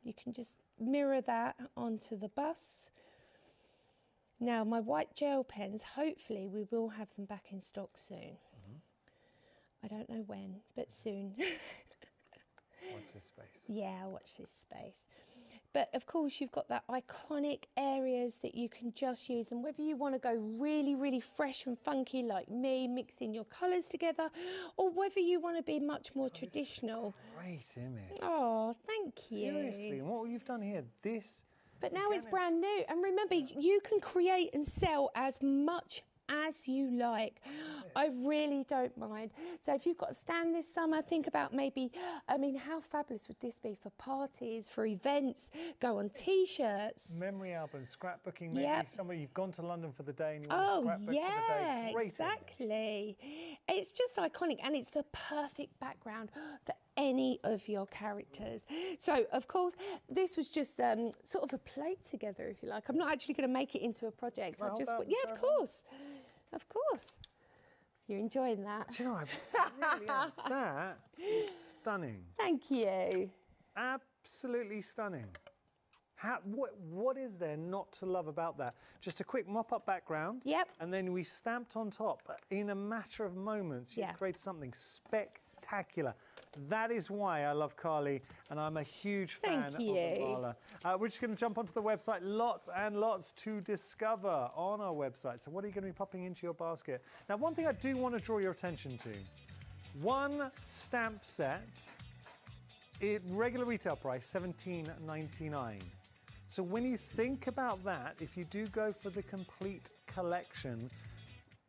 you can just mirror that onto the bus. Now, my white gel pens, hopefully we will have them back in stock soon. I don't know when, but soon. Watch this space. Yeah, watch this space. But of course, you've got that iconic areas that you can just use. And whether you want to go really, really fresh and funky like me, mixing your colours together, or whether you want to be much more traditional. Great image. Oh, thank you. Seriously, and what you've done here, this... But now it's brand new. And remember, you can create and sell as much as you like. I really don't mind. So if you've got a stand this summer, think about maybe, I mean, how fabulous would this be for parties, for events, go on T-shirts. Memory album, scrapbooking, maybe somewhere you've gone to London for the day and you want to scrapbook for the day. Great exactly. It's just iconic and it's the perfect background for any of your characters. So, of course, this was just sort of a plate together, if you like. I'm not actually going to make it into a project. Of course. Of course. You're enjoying that. Do you know, I really am. That is stunning. Thank you. Absolutely stunning. What is there not to love about that? Just a quick mop-up background. Yep. And then we stamped on top. In a matter of moments, you've created something spectacular. That is why I love Carley, and I'm a huge fan of Amala. We're just going to jump onto the website. Lots and lots to discover on our website. So what are you going to be popping into your basket? Now, one thing I do want to draw your attention to. One stamp set, regular retail price, $17.99. So when you think about that, if you do go for the complete collection,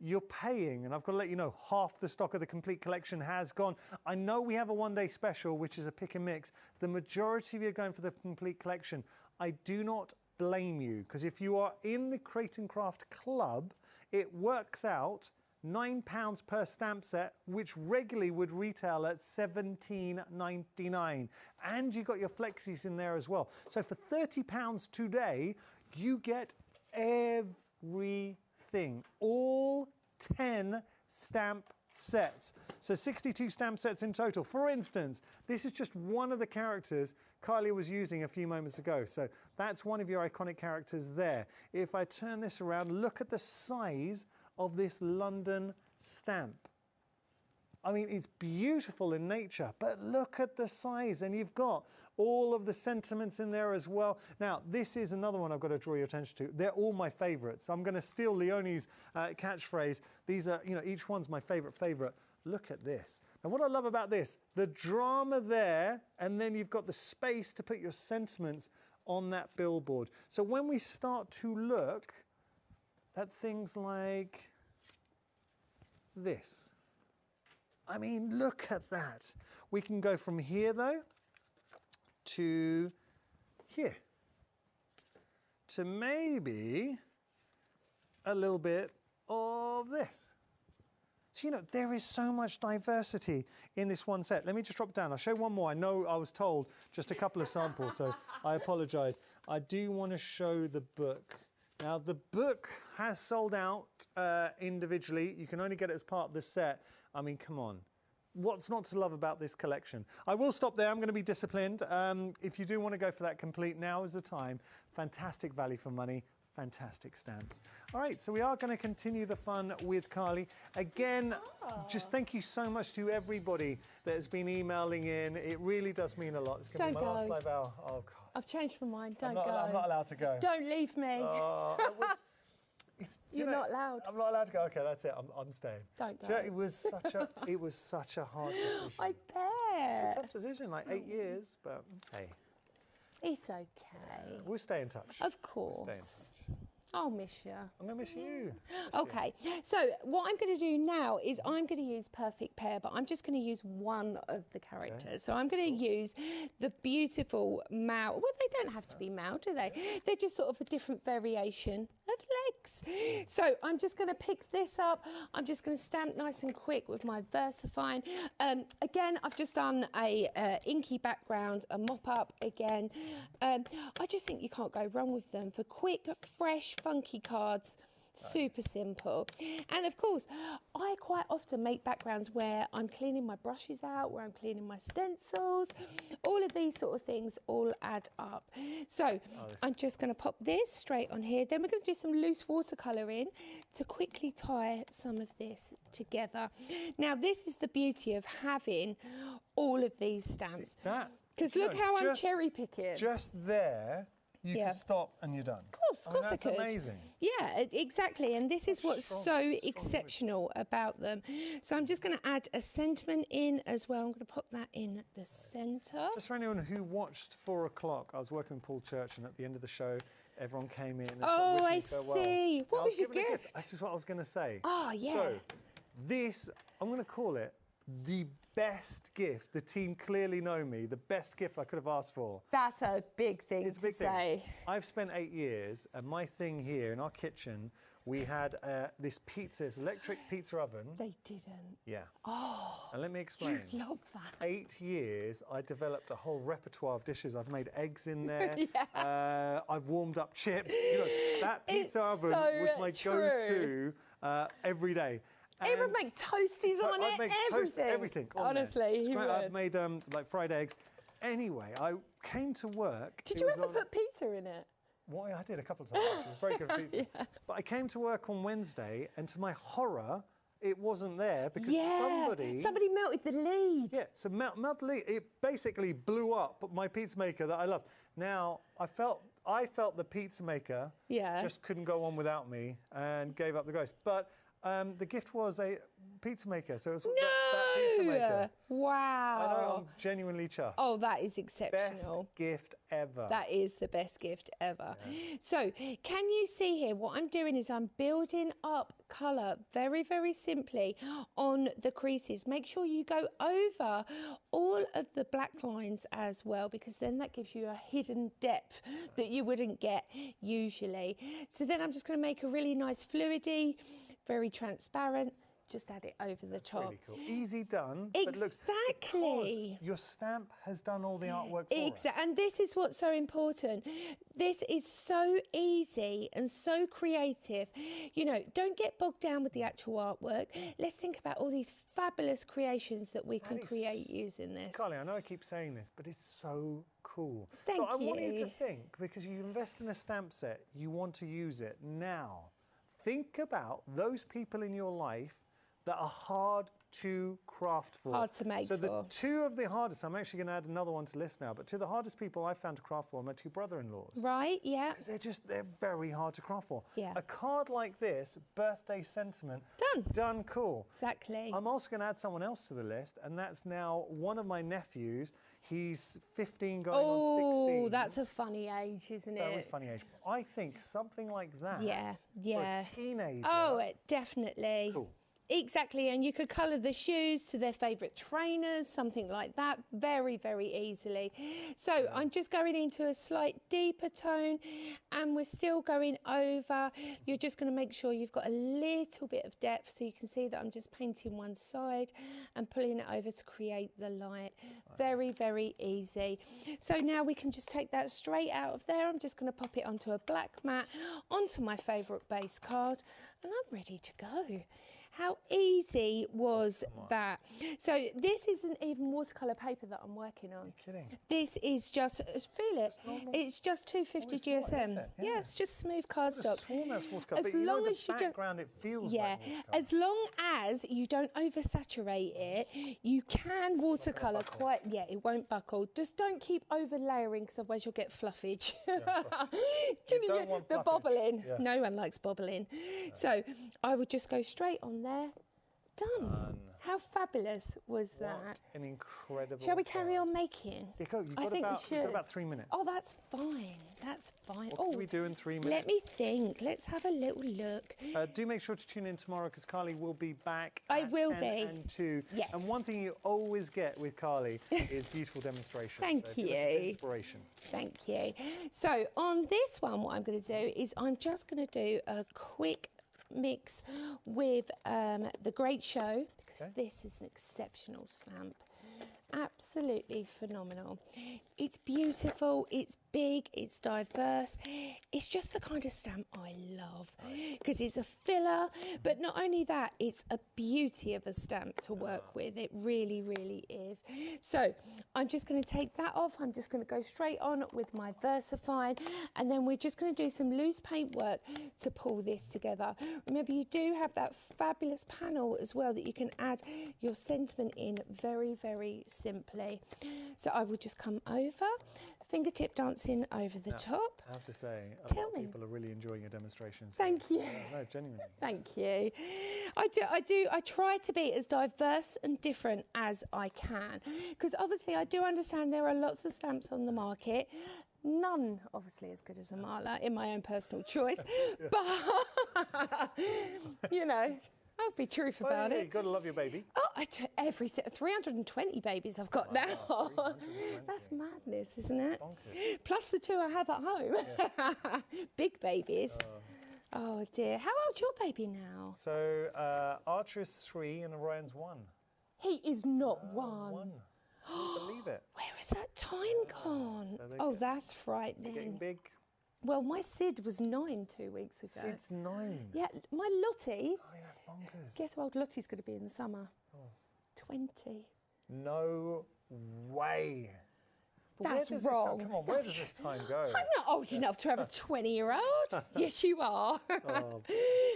you're paying, and I've got to let you know, half the stock of the complete collection has gone. I know we have a one-day special, which is a pick and mix. The majority of you are going for the complete collection. I do not blame you, because if you are in the Create and Craft Club, it works out £9 per stamp set, which regularly would retail at $17.99. And you got your flexies in there as well. So for £30 today, you get everything. All 10 stamp sets. So 62 stamp sets in total. For instance, this is just one of the characters Carley was using a few moments ago. So that's one of your iconic characters there. If I turn this around, look at the size of this London stamp. I mean, it's beautiful in nature, but look at the size, and you've got all of the sentiments in there as well. Now, this is another one I've got to draw your attention to. They're all my favorites. I'm going to steal Leonie's catchphrase. These are, you know, each one's my favorite. Look at this. And what I love about this, the drama there, and then you've got the space to put your sentiments on that billboard. So when we start to look at things like this, I mean, look at that. We can go from here, though, to here, to maybe a little bit of this. So, you know, there is so much diversity in this one set. Let me just drop it down. I'll show one more. I know I was told just a couple of samples, so I apologize. I do want to show the book. Now, the book has sold out individually. You can only get it as part of the set. I mean, come on. What's not to love about this collection? I will stop there. I'm going to be disciplined. If you do want to go for that complete, now is the time. Fantastic value for money. Fantastic stamps. All right, so we are going to continue the fun with Carley. Again, just thank you so much to everybody that has been emailing in. It really does mean a lot. It's going to be my last live hour. Oh, God. I've changed my mind. Don't go. I'm not allowed to go. Don't leave me. You're not allowed. I'm not allowed to go. Okay, that's it. I'm staying. Don't go. You know, it was such a hard decision. I bet. It's a tough decision, like 8 years, but hey. It's okay. We'll stay in touch. Of course. We'll stay in touch. I'll miss you. I'm going to miss you. Okay, so what I'm going to do now is I'm going to use Perfect Pair, but I'm just going to use one of the characters. Okay. So I'm going to use the beautiful Mao. Well, they don't have to be Mao, do they? They're just sort of a different variation of legs. So I'm just going to pick this up. I'm just going to stamp nice and quick with my VersaFine. Again, I've just done a inky background, a mop up again. I just think you can't go wrong with them for quick, fresh, funky cards. Super simple. And of course, I quite often make backgrounds where I'm cleaning my brushes out, where I'm cleaning my stencils. All of these sort of things all add up. So I'm just going to pop this straight on here. Then we're going to do some loose watercolour in to quickly tie some of this together. Now, this is the beauty of having all of these stamps. Because look how I'm cherry picking. Just there. You can stop and you're done. Of course I could. That's amazing. Yeah, exactly. And this is what's so exceptional about them. So I'm just going to add a sentiment in as well. I'm going to pop that in the centre. Just for anyone who watched 4 o'clock, I was working with Paul Church, and at the end of the show, everyone came in and I see. What was your gift? This is what I was going to say. Oh, yeah. So this, I'm going to call it the best gift. The team clearly know me. The best gift I could have asked for. That's a big thing to say. I've spent 8 years, and my thing here in our kitchen, we had this electric pizza oven. They didn't. Yeah. Oh. And let me explain. You love that. 8 years, I developed a whole repertoire of dishes. I've made eggs in there. I've warmed up chips. You know, that pizza oven was my go-to every day. It would make toasties on it, everything. Honestly, he would. I've made like fried eggs. Anyway, I came to work. Did you ever put pizza in it? Well, I did a couple of times. It was very good at pizza. But I came to work on Wednesday, and to my horror, it wasn't there because somebody melted the lead. Yeah, so melt the lead. It basically blew up my pizza maker that I love. Now, I felt the pizza maker just couldn't go on without me and gave up the ghost. But the gift was a pizza maker, so it was that pizza maker. Wow. I know, I'm genuinely chuffed. Oh, that is exceptional. Best gift ever. That is the best gift ever. Yeah. So, can you see here, what I'm doing is I'm building up colour very, very simply on the creases. Make sure you go over all of the black lines as well, because then that gives you a hidden depth that you wouldn't get usually. So then I'm just going to make a really nice fluidy, very transparent, just add it over the top. Really cool. Easy done. Exactly. But your stamp has done all the artwork for us. And this is what's so important. This is so easy and so creative. You know, don't get bogged down with the actual artwork. Let's think about all these fabulous creations that we can create using this. Carly, I know I keep saying this, but it's so cool. Thank you. So I want you to think, because you invest in a stamp set, you want to use it now. Think about those people in your life that are hard to craft for. Hard to make So the two of the hardest, I'm actually going to add another one to the list now, but two of the hardest people I've found to craft for are my 2 brother-in-laws. Right, yeah. Because they're very hard to craft for. Yeah. A card like this, birthday sentiment. Done, cool. Exactly. I'm also going to add someone else to the list, and that's now one of my nephews. He's 15 going on 16. Oh, that's a funny age, isn't it? Very funny age. I think something like that for a teenager. Oh, definitely. Cool. Exactly, and you could colour the shoes to their favourite trainers, something like that, very, very easily. So I'm just going into a slight deeper tone, and we're still going over. You're just going to make sure you've got a little bit of depth, so you can see that I'm just painting one side and pulling it over to create the light. Very, very easy. So now we can just take that straight out of there. I'm just going to pop it onto a black mat, onto my favourite base card, and I'm ready to go. How easy was that? So this isn't even watercolour paper that I'm working on. You're kidding. This is just, feel it, it's just 250 GSM. Yeah, it's just smooth cardstock. As long as you don't, it feels like as long as you don't oversaturate it, you can watercolour quite, it won't buckle. Just don't keep over layering, because otherwise you'll get fluffage. The bobbling. No one likes bobbling. So I would just go straight on there. Done. How fabulous was What that? an incredible Shall we carry card. on making? Yeah, go. I think we should. You've got about 3 minutes. Oh, that's fine. That's fine. What can we do in 3 minutes? Let me think. Let's have a little look. Do make sure to tune in tomorrow because Carly will be back I at will 10 be. and 2. Yes. And one thing you always get with Carly is beautiful demonstrations. Thank so if you're looking for you. inspiration. Thank you. So on this one, what I'm going to do is I'm just going to do a quick mix with the Great Show because this is an exceptional stamp. Absolutely phenomenal. It's beautiful, it's big, it's diverse. It's just the kind of stamp I love because it's a filler, but not only that, it's a beauty of a stamp to work with. It really, really is. So I'm just going to take that off. I'm just going to go straight on with my VersaFine, and then we're just going to do some loose paint work to pull this together. Remember, you do have that fabulous panel as well that you can add your sentiment in very, very simply. So I will just come over, fingertip dancing over the top. I have to say, a lot of people are really enjoying your demonstrations. Thank you. No, genuinely. Thank you. I try to be as diverse and different as I can because obviously I do understand there are lots of stamps on the market. None, obviously, as good as a Marla, in my own personal choice. But, you know, I'll be truth about it. You've got to love your baby. Oh, every 320 babies I've got now. 320. That's madness, isn't it? Bonkers. Plus the 2 I have at home. Big babies. Oh dear. How old's your baby now? So Archer is 3 and Orion's 1. He is not 1. 1. Can you believe it? Where has that time gone? So that's Getting frightening. big. Well, my Sid was 9 2 weeks ago. Sid's 9. Yeah, my Lottie. Golly, that's bonkers. Guess how old Lottie's going to be in the summer? 20. No way. But That's where does wrong. Come on, where does this time go? I'm not old enough to have a 20-year-old. Yes, you are. Oh.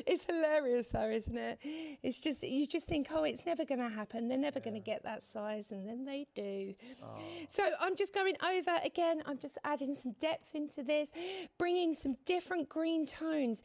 It's hilarious, though, isn't it? It's just, you just think, oh, it's never going to happen. They're never going to get that size, and then they do. Oh. So I'm just going over again. I'm just adding some depth into this, bringing some different green tones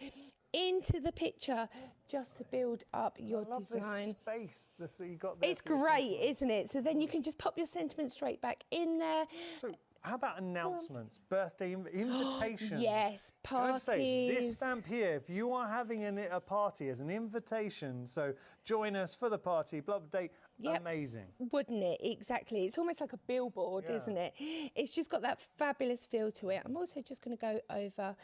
into the picture just to build up your I love design. This space that you got there. It's for your great, sentiment. isn't it? So then you can just pop your sentiment straight back in there. So how about announcements, birthday invitations? Yes, Can I just say, this parties. stamp here, if you are having a party as an invitation, so join us for the party, blah, blah, date, Yep. amazing. Wouldn't it? Exactly. It's almost like a billboard, Yeah. isn't it? It's just got that fabulous feel to it. I'm also just going to go over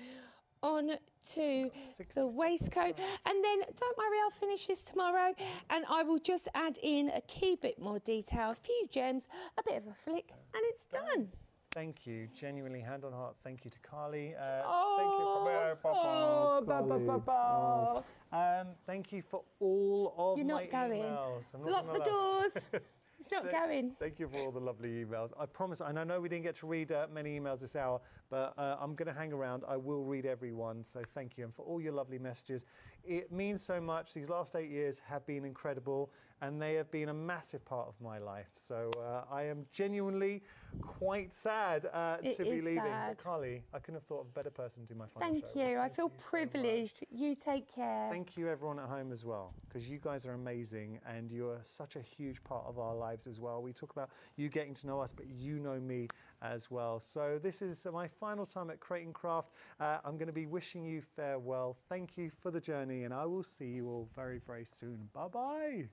on to the waistcoat, and then don't worry, I'll finish this tomorrow, and I will just add in a key bit more detail, a few gems, a bit of a flick, and it's done. Thank you, genuinely, hand on heart. Thank you to Carly. Thank you for all of You're my not going. emails. I'm not Lock gonna the lie. doors. It's not going. Thank you for all the lovely emails. I promise, and I know we didn't get to read many emails this hour, but I'm going to hang around. I will read everyone, so thank you. And for all your lovely messages, it means so much. These last 8 years have been incredible, and they have been a massive part of my life. So I am genuinely quite sad to be leaving. sad. But Carly, I couldn't have thought of a better person to do my final Thank show. you. I feel you so much. privileged. You take care. Thank you everyone at home as well, because you guys are amazing and you're such a huge part of our lives as well. We talk about you getting to know us, but you know me as well. So this is my final time at Crate & Craft. I'm going to be wishing you farewell. Thank you for the journey, and I will see you all very, very soon. Bye-bye.